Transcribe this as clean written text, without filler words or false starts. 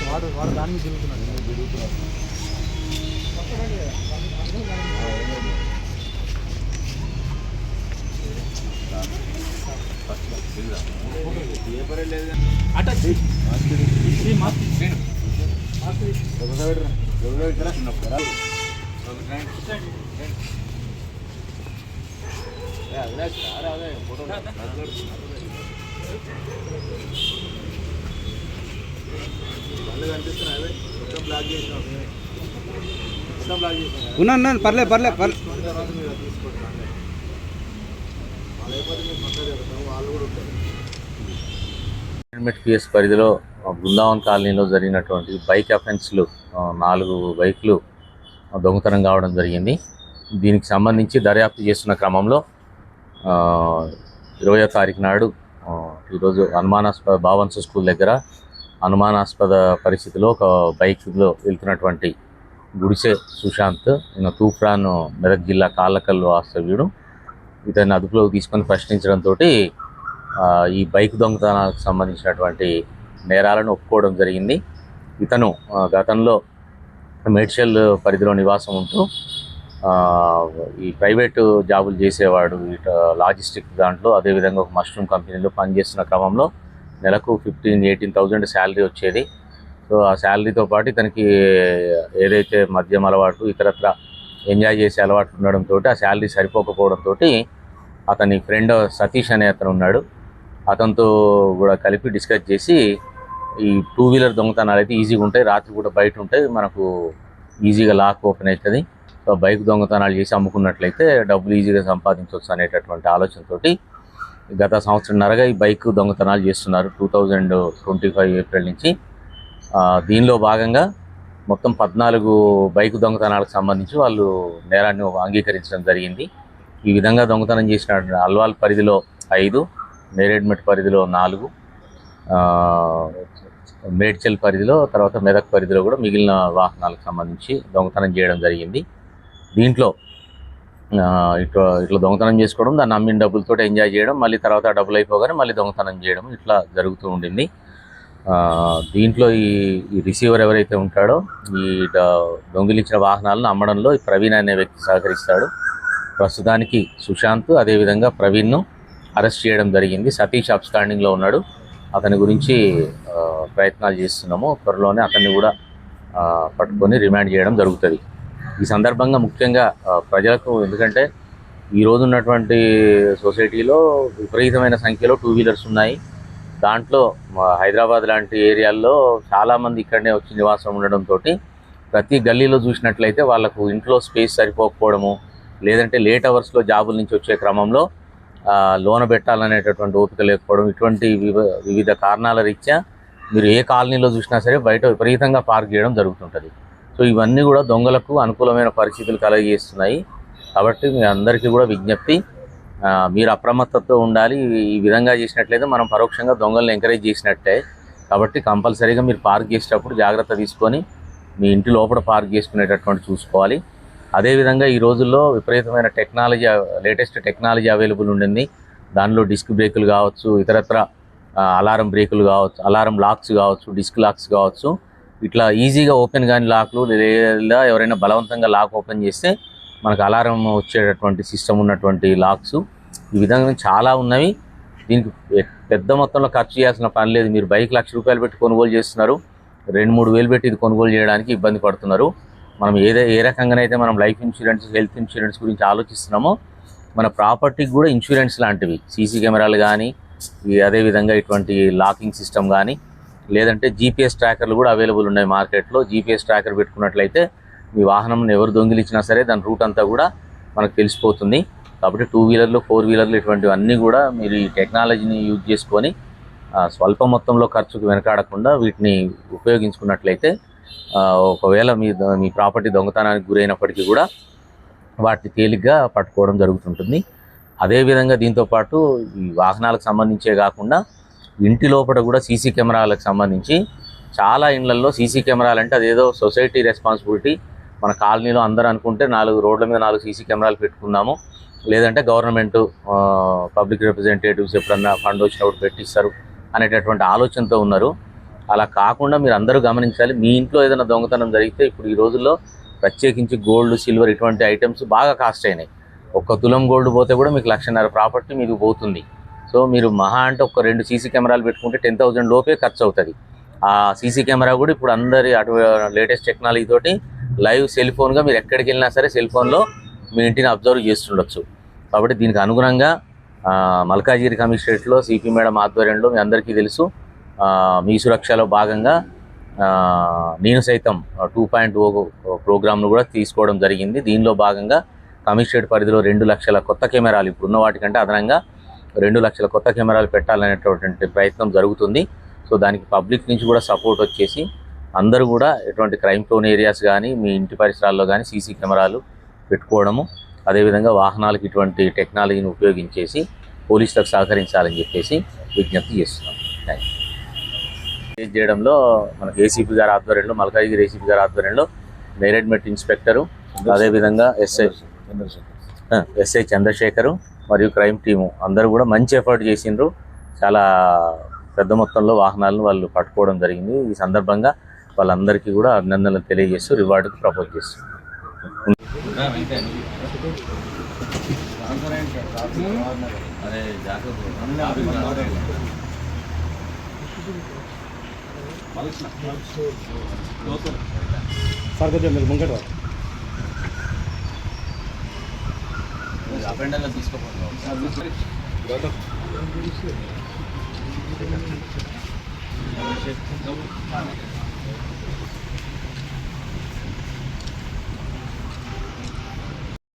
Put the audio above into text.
వాడు దాని మీద తిరుగుతున్నాడు. ఉన్నా పర్లేదు పర్లేదు పర్లేదు. పిఎస్ పరిధిలో బృందావన్ కాలనీలో జరిగినటువంటి బైక్ అఫెన్స్లు 4 బైకులు దొంగతనం కావడం జరిగింది. దీనికి సంబంధించి దర్యాప్తు చేస్తున్న క్రమంలో 20వ తారీఖు నాడు ఈరోజు అనుమానాస్పద భావన్స్ స్కూల్ దగ్గర అనుమానాస్పద పరిస్థితిలో ఒక బైక్లో వెళ్తున్నటువంటి గుడిసె సుశాంత్, ఈయన తూప్రాన్ మెదక్ జిల్లా కాళ్ళకల్లు వాస్తవ్యుడు, ఇతన్ని అదుపులోకి తీసుకొని ప్రశ్నించడంతో ఈ బైక్ దొంగతనాలకు సంబంధించినటువంటి నేరాలను ఒప్పుకోవడం జరిగింది. ఇతను గతంలో మేడ్చల్ పరిధిలో నివాసం ఉంటూ ఈ ప్రైవేటు జాబులు చేసేవాడు. లాజిస్టిక్ దాంట్లో, అదేవిధంగా ఒక మష్రూమ్ కంపెనీలో పనిచేస్తున్న క్రమంలో నెలకు 15-18,000 శాలరీ వచ్చేది. సో ఆ శాలరీతో పాటు ఇతనికి ఏదైతే మద్యం అలవాటు, ఇతరత్ర ఎంజాయ్ చేసే అలవాట్లు ఉండడంతో ఆ శాలరీ సరిపోకపోవడంతో అతని ఫ్రెండ్ సతీష్ అనే అతను ఉన్నాడు, అతనితో కూడా కలిపి డిస్కస్ చేసి ఈ 2 వీలర్ దొంగతనాలు అయితే ఈజీగా ఉంటాయి, రాత్రి కూడా బయట ఉంటాయి, మనకు ఈజీగా లాక్ ఓపెన్ అవుతుంది, సో బైక్ దొంగతనాలు చేసి అమ్ముకున్నట్లయితే డబ్బులు ఈజీగా సంపాదించవచ్చు అనేటటువంటి ఆలోచనతో గత సంవత్సరంన్నరగా ఈ బైక్ దొంగతనాలు చేస్తున్నారు 2025 ఏప్రిల్ నుంచి. దీనిలో భాగంగా మొత్తం 14 బైక్ దొంగతనాలకు సంబంధించి వాళ్ళు నేరాన్ని అంగీకరించడం జరిగింది. ఈ విధంగా దొంగతనం చేసిన అల్వాల్ పరిధిలో 5, నేరేడ్మెట్ పరిధిలో 4, మేడ్చల్ పరిధిలో, తర్వాత మెదక్ పరిధిలో కూడా మిగిలిన వాహనాలకు సంబంధించి దొంగతనం చేయడం జరిగింది. దీంట్లో ఇట్లా దొంగతనం చేసుకోవడం, దాన్ని అమ్మిన డబ్బులతో ఎంజాయ్ చేయడం, మళ్ళీ తర్వాత డబ్బులు అయిపోగానే మళ్ళీ దొంగతనం చేయడం, ఇట్లా జరుగుతూ ఉండింది. దీంట్లో ఈ రిసీవర్ ఎవరైతే ఉంటాడో ఈ దొంగిలించిన వాహనాలను అమ్మడంలో ఈ ప్రవీణ్ అనే వ్యక్తి సహకరిస్తాడు. ప్రస్తుతానికి సుశాంత్ అదేవిధంగా ప్రవీణ్ను అరెస్ట్ చేయడం జరిగింది. సతీష్ అబ్స్టాండింగ్లో ఉన్నాడు, అతని గురించి ప్రయత్నాలు చేస్తున్నాము. త్వరలోనే అతన్ని కూడా పట్టుకొని రిమాండ్ చేయడం జరుగుతుంది. ఈ సందర్భంగా ముఖ్యంగా ప్రజలకు, ఎందుకంటే ఈరోజు ఉన్నటువంటి సొసైటీలో విపరీతమైన సంఖ్యలో 2 వీలర్స్ ఉన్నాయి. దాంట్లో హైదరాబాద్ లాంటి ఏరియాల్లో చాలామంది ఇక్కడనే వచ్చి నివాసం ఉండడంతో ప్రతి గల్లీలో చూసినట్లయితే వాళ్ళకు ఇంట్లో స్పేస్ సరిపోకపోవడము, లేదంటే లేట్ అవర్స్లో జాబుల నుంచి వచ్చే క్రమంలో లోన పెట్టాలనేటటువంటి ఓపిక లేకపోవడం, ఇటువంటి వివిధ కారణాల రీత్యా మీరు ఏ కాలనీలో చూసినా సరే బయట విపరీతంగా పార్క్ చేయడం జరుగుతుంటుంది. సో ఇవన్నీ కూడా దొంగలకు అనుకూలమైన పరిస్థితులు కలగజేస్తున్నాయి. కాబట్టి మీ అందరికీ కూడా విజ్ఞప్తి, మీరు అప్రమత్తతో ఉండాలి. ఈ విధంగా చేసినట్లయితే మనం పరోక్షంగా దొంగలను ఎంకరేజ్ చేసినట్టే. కాబట్టి కంపల్సరీగా మీరు పార్క్ చేసేటప్పుడు జాగ్రత్త తీసుకొని మీ ఇంటి లోపల పార్క్ చేసుకునేటటువంటి చూసుకోవాలి. అదేవిధంగా ఈ రోజుల్లో విపరీతమైన టెక్నాలజీ, లేటెస్ట్ టెక్నాలజీ అవైలబుల్ ఉండింది. దానిలో డిస్క్ బ్రేకులు కావచ్చు, ఇతరత్ర అలారం బ్రేకులు కావచ్చు, అలారం లాక్స్ కావచ్చు, డిస్క్ లాక్స్ కావచ్చు, ఇట్లా ఈజీగా ఓపెన్ కాని లాక్లు, లేదా ఎవరైనా బలవంతంగా లాక్ ఓపెన్ చేస్తే మనకు అలారం వచ్చేటటువంటి సిస్టమ్ ఉన్నటువంటి లాక్స్, ఈ విధంగా చాలా ఉన్నవి. దీనికి పెద్ద మొత్తంలో ఖర్చు చేయాల్సిన పని లేదు. మీరు బైక్ ₹1,00,000 పెట్టి కొనుగోలు చేస్తున్నారు, 2-3 వేలు పెట్టి ఇది కొనుగోలు చేయడానికి ఇబ్బంది పడుతున్నారు. మనం ఏ రకంగానైతే మనం లైఫ్ ఇన్సూరెన్స్, హెల్త్ ఇన్సూరెన్స్ గురించి ఆలోచిస్తున్నామో మన ప్రాపర్టీకి కూడా ఇన్సూరెన్స్ లాంటివి, సీసీ కెమెరాలు కానీ, అదేవిధంగా ఇటువంటి లాకింగ్ సిస్టమ్ కానీ, లేదంటే జీపీఎస్ ట్రాకర్లు కూడా అవైలబుల్ ఉన్నాయి మార్కెట్లో. జీపీఎస్ ట్రాకర్ పెట్టుకున్నట్లయితే మీ వాహనం ఎవరు దొంగిలించినా సరే దాని రూట్ అంతా కూడా మనకు తెలిసిపోతుంది. కాబట్టి 2 వీలర్లు, 4 వీలర్లు ఇటువంటివన్నీ కూడా మీరు ఈ టెక్నాలజీని యూజ్ చేసుకొని స్వల్ప మొత్తంలో ఖర్చుకు వెనకాడకుండా వీటిని ఉపయోగించుకున్నట్లయితే ఒకవేళ మీ ప్రాపర్టీ దొంగతనానికి గురైనప్పటికీ కూడా వాటిని తేలిగ్గా పట్టుకోవడం జరుగుతుంటుంది. అదేవిధంగా దీంతోపాటు ఈ వాహనాలకు సంబంధించే కాకుండా ఇంటి లోపల కూడా సీసీ కెమెరాలకు సంబంధించి చాలా ఇండ్లల్లో సీసీ కెమెరాలు అంటే అదేదో సొసైటీ రెస్పాన్సిబిలిటీ, మన కాలనీలో అందరూ అనుకుంటే 4 రోడ్ల మీద 4 సీసీ కెమెరాలు పెట్టుకుందాము, లేదంటే గవర్నమెంట్ పబ్లిక్ రిప్రజెంటేటివ్స్ ఎప్పుడన్నా ఫండ్ వచ్చినప్పుడు పెట్టిస్తారు, అనేటటువంటి ఆలోచనతో ఉన్నారు. అలా కాకుండా మీరు అందరూ గమనించాలి. మీ ఇంట్లో ఏదైనా దొంగతనం జరిగితే ఇప్పుడు ఈ రోజుల్లో ప్రత్యేకించి గోల్డ్, సిల్వర్ ఇటువంటి ఐటమ్స్ బాగా కాస్ట్ అయినాయి. 1 తులం గోల్డ్ పోతే కూడా మీకు 1,50,000 ప్రాపర్టీ మీకు పోతుంది. సో మీరు మహా అంటే ఒక 2 సీసీ కెమెరాలు పెట్టుకుంటే 10,000 లోపే ఖర్చు అవుతుంది. ఆ సీసీ కెమెరా కూడా ఇప్పుడు అందరి లేటెస్ట్ టెక్నాలజీ తోటి లైవ్ సెల్ ఫోన్గా మీరు ఎక్కడికి వెళ్ళినా సరే సెల్ ఫోన్లో మీ ఇంటిని అబ్జర్వ్ చేస్తుండొచ్చు. కాబట్టి దీనికి అనుగుణంగా మల్కాజిగిరి కమిషనరేట్లో సిపి మేడం ఆధ్వర్యంలో మీ అందరికీ తెలుసు మీ సురక్షలో భాగంగా నేను సైతం 2.0 ప్రోగ్రామ్ను కూడా తీసుకోవడం జరిగింది. దీనిలో భాగంగా కమిషనరేట్ పరిధిలో 2 లక్షల కొత్త కెమెరాలు ఇప్పుడున్న వాటికంటే అదనంగా 2 లక్షల కొత్త కెమెరాలు పెట్టాలనేటువంటి ప్రయత్నం జరుగుతుంది. సో దానికి పబ్లిక్ నుంచి కూడా సపోర్ట్ వచ్చేసి అందరూ కూడా ఎటువంటి క్రైమ్ ప్రోన్ ఏరియాస్ కానీ మీ ఇంటి పరిసరాల్లో కానీ సీసీ కెమెరాలు పెట్టుకోవడము, అదేవిధంగా వాహనాలకు ఇటువంటి టెక్నాలజీని ఉపయోగించేసి పోలీసులకు సహకరించాలని చెప్పేసి విజ్ఞప్తి చేస్తున్నాం. Thank you. చేయడంలో మనకు ఏసీపీ గారి ఆధ్వర్యంలో, మల్కాజిగిరి ఏసీపీ గారి ఆధ్వర్యంలో మేనేజ్మెంట్ ఇన్స్పెక్టరు, అదేవిధంగా ఎస్ఐ చంద్రశేఖరు మరియు క్రైమ్ టీము అందరూ కూడా మంచి ఎఫర్ట్ చేసిండ్రు. చాలా పెద్ద మొత్తంలో వాహనాలను వాళ్ళు పట్టుకోవడం జరిగింది. ఈ సందర్భంగా వాళ్ళందరికీ కూడా అభినందనలు తెలియజేస్తూ రివార్డుకు ప్రపోజ్ చేస్తున్నారు. సార్ కొంచెం మీరు ముంగట అపెండర్లో తీసుకోపోతున్నాం.